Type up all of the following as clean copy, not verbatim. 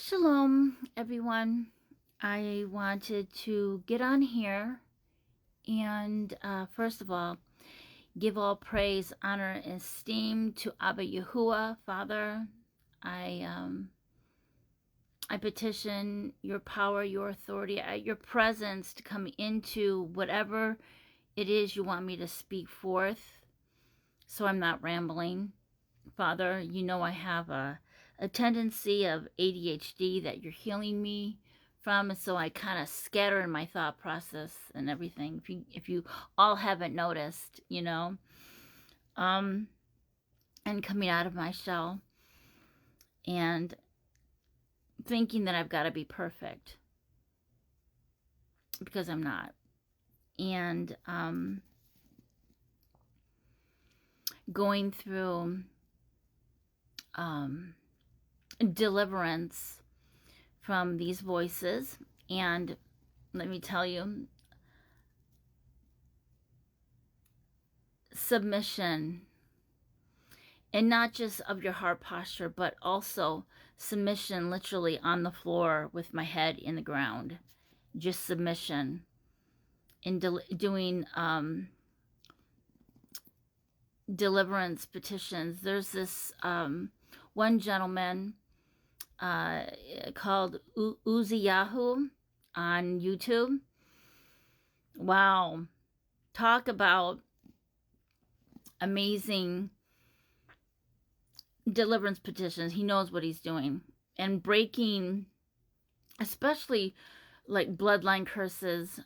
Shalom, everyone. I wanted to get on here and first of all, give all praise, honor, and esteem to Abba Yahuah, Father. I petition your power, your authority, your presence to come into whatever it is you want me to speak forth, so I'm not rambling. Father, you know I have a tendency of ADHD that you're healing me from, and so I kind of scatter in my thought process and everything. If you all haven't noticed, and coming out of my shell and thinking that I've got to be perfect, because I'm not. And going through deliverance from these voices. And let me tell you, submission, and not just of your heart posture, but also submission literally on the floor with my head in the ground. Just submission in doing deliverance petitions. There's this one gentleman called Yahuah on YouTube. Wow. Talk about amazing deliverance petitions. He knows what he's doing. And breaking, especially like bloodline curses,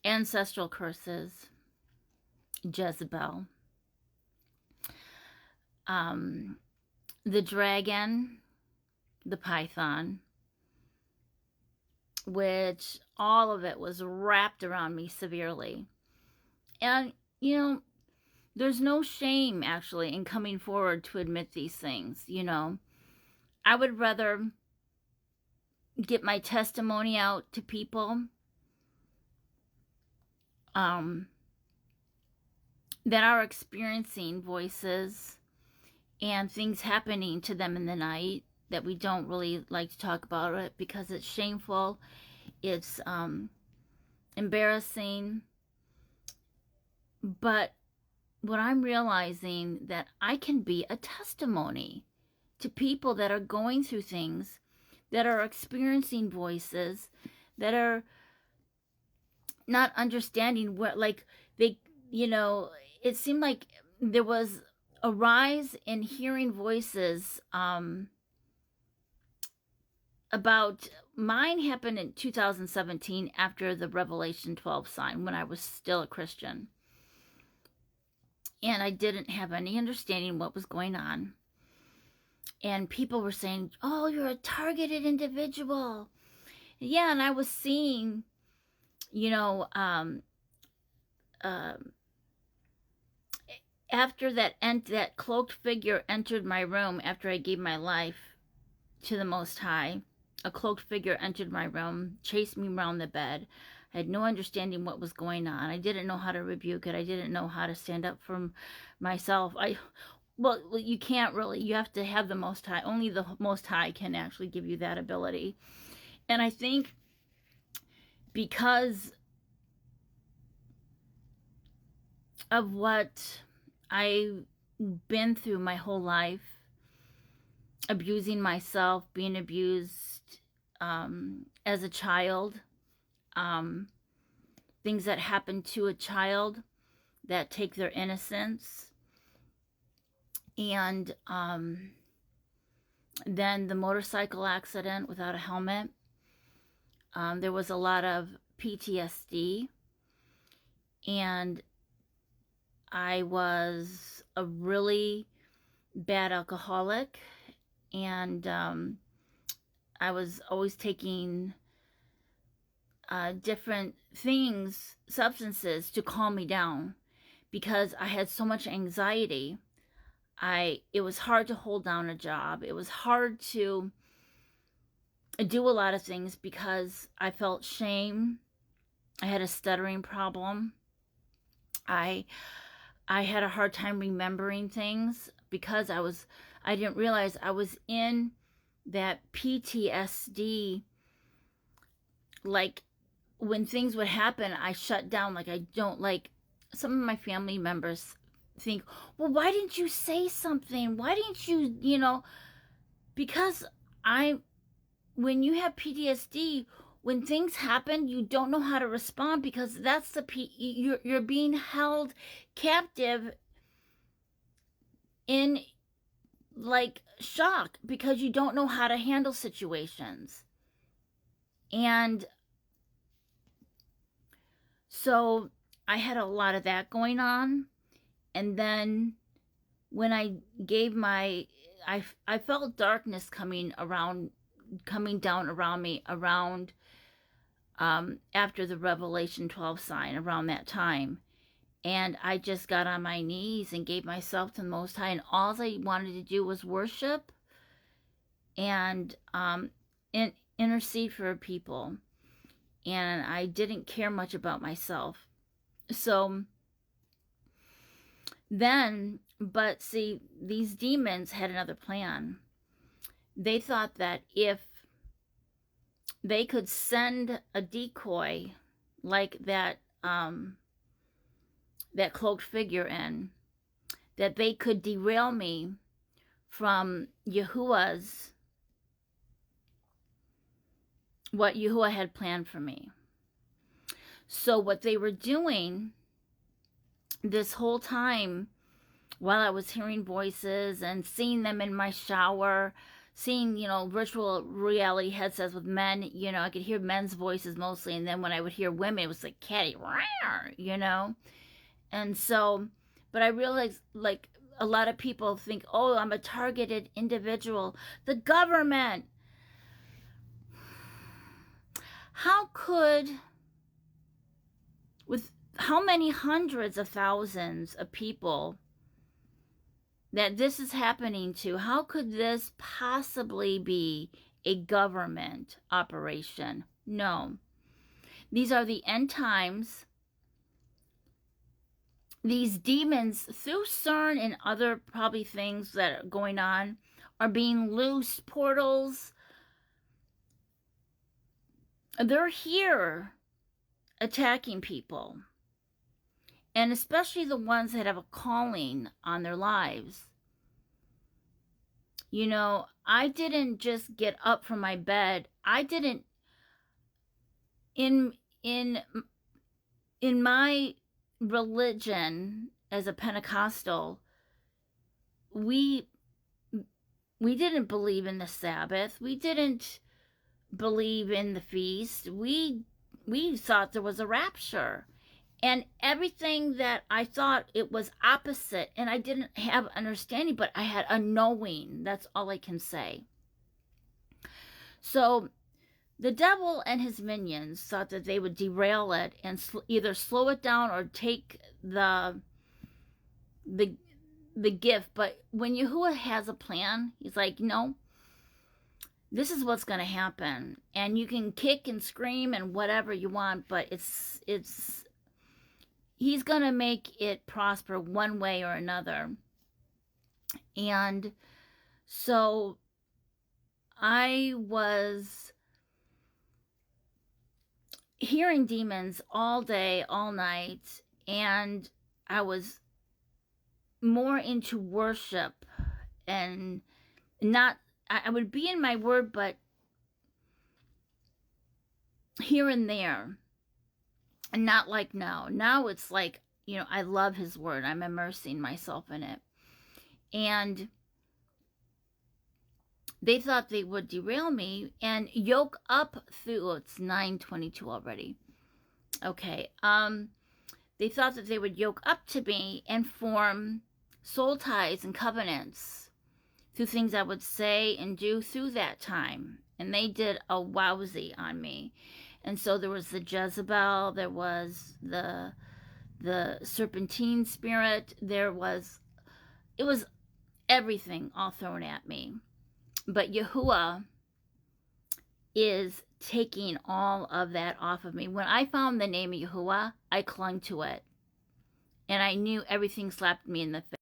ancestral curses, Jezebel, the dragon, the python, which all of it was wrapped around me severely. And, there's no shame actually in coming forward to admit these things. I would rather get my testimony out to people that are experiencing voices and things happening to them in the night that we don't really like to talk about it because it's shameful, it's embarrassing. But what I'm realizing, that I can be a testimony to people that are going through things, that are experiencing voices, that are not understanding what, like, they, it seemed like there was a rise in hearing voices. About mine happened in 2017 after the Revelation 12 sign, when I was still a Christian. And I didn't have any understanding what was going on. And people were saying, oh, you're a targeted individual. Yeah, and I was seeing, after that cloaked figure entered my room, after I gave my life to the Most High, a cloaked figure entered my room, chased me around the bed. I had no understanding what was going on. I didn't know how to rebuke it. I didn't know how to stand up for myself. Well, you can't really. You have to have the Most High. Only the Most High can actually give you that ability. And I think because of what I've been through my whole life, abusing myself, being abused as a child, things that happen to a child that take their innocence, and then the motorcycle accident without a helmet. There was a lot of PTSD, and I was a really bad alcoholic, and I was always taking different things, substances, to calm me down because I had so much anxiety. It was hard to hold down a job. It was hard to do a lot of things because I felt shame. I had a stuttering problem. I had a hard time remembering things. because I didn't realize I was in that PTSD. Like, when things would happen, I shut down. Like, I don't, like, some of my family members think, well, why didn't you say something? Why didn't you, because when you have PTSD, when things happen, you don't know how to respond, because that's you're being held captive in, like, shock, because you don't know how to handle situations. And so I had a lot of that going on. And then when I gave I felt darkness coming down around me around after the Revelation 12 sign, around that time. And I just got on my knees and gave myself to the Most High, and all I wanted to do was worship and intercede for people. And I didn't care much about myself. So then, but see, these demons had another plan. They thought that if they could send a decoy like that cloaked figure in, that they could derail me from what Yahuah had planned for me. So what they were doing this whole time, while I was hearing voices and seeing them in my shower, seeing, virtual reality headsets with men, I could hear men's voices mostly. And then when I would hear women, it was like catty, And so, but I realized, like, a lot of people think, oh, I'm a targeted individual. The government. How could, with how many hundreds of thousands of people that this is happening to, how could this possibly be a government operation? No. These are the end times. These demons, through CERN and other probably things that are going on, are being loose portals. They're here attacking people. And especially the ones that have a calling on their lives. I didn't just get up from my bed. I didn't, in my religion as a Pentecostal, we didn't believe in the Sabbath. We didn't believe in the feast. We thought there was a rapture. And everything that I thought, it was opposite. And I didn't have understanding, but I had a knowing. That's all I can say. So the devil and his minions thought that they would derail it and either slow it down or take the gift. But when Yahuah has a plan, he's like, no, this is what's going to happen. And you can kick and scream and whatever you want, but he's going to make it prosper one way or another. And so I was hearing demons all day, all night, and I was more into worship and not, I would be in my word, but here and there. And not like now. Now it's like, I love his word. I'm immersing myself in it. And they thought they would derail me and yoke up through, it's 9:22 already. Okay. They thought that they would yoke up to me and form soul ties and covenants through things I would say and do through that time. And they did a wowsy on me. And so there was the Jezebel, there was the serpentine spirit, it was everything all thrown at me. But Yahuah is taking all of that off of me. When I found the name of Yahuah, I clung to it. And I knew everything slapped me in the face.